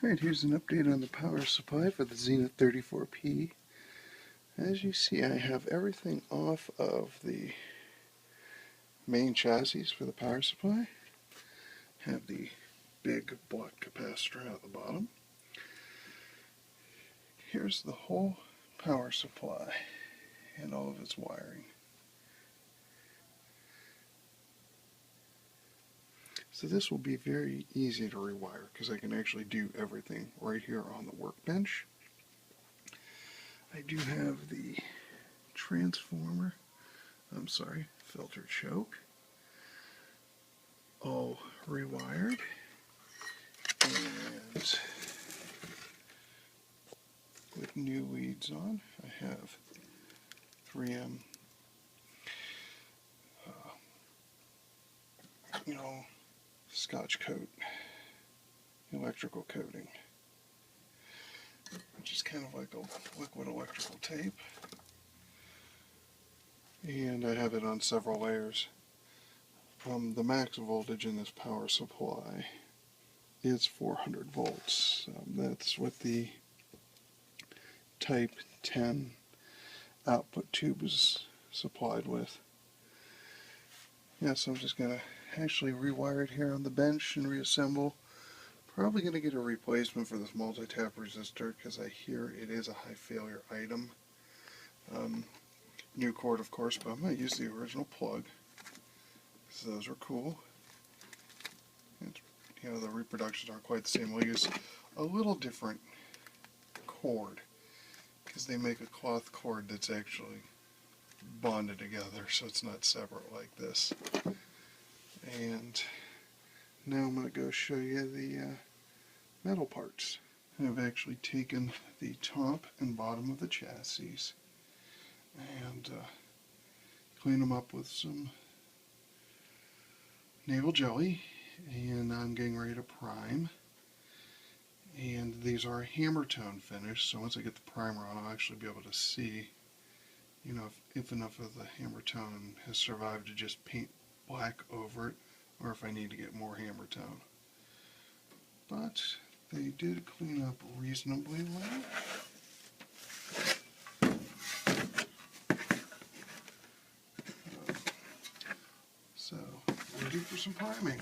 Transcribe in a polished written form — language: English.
Alright, here's an update on the power supply for the Zenith 34P. As you see, I have everything off of the main chassis for the power supply. Have the big black capacitor at the bottom. Here's the whole power supply and all of its wiring. So this will be very easy to rewire because I can actually do everything right here on the workbench. I do have the filter choke all rewired, and with new leads on. I have 3M Scotch coat electrical coating, which is kind of like a liquid electrical tape, and I have it on several layers. The max voltage in this power supply is 400 volts. That's what the type 10 output tube is supplied with. Yeah, so I'm just going to actually rewire it here on the bench and reassemble. Probably going to get a replacement for this multi-tap resistor because I hear it is a high failure item. New cord, of course, but I'm going to use the original plug. So those are cool. And, the reproductions aren't quite the same. We'll use a little different cord because they make a cloth cord that's actually bonded together, so it's not separate like this. And now I'm going to go show you the metal parts. I've actually taken the top and bottom of the chassis and clean them up with some naval jelly, and I'm getting ready to prime. And these are a hammer tone finish, so once I get the primer on, I'll actually be able to see, if enough of the hammer tone has survived to just paint black over it, or if I need to get more hammer tone. But they did clean up reasonably well. So, ready for some priming.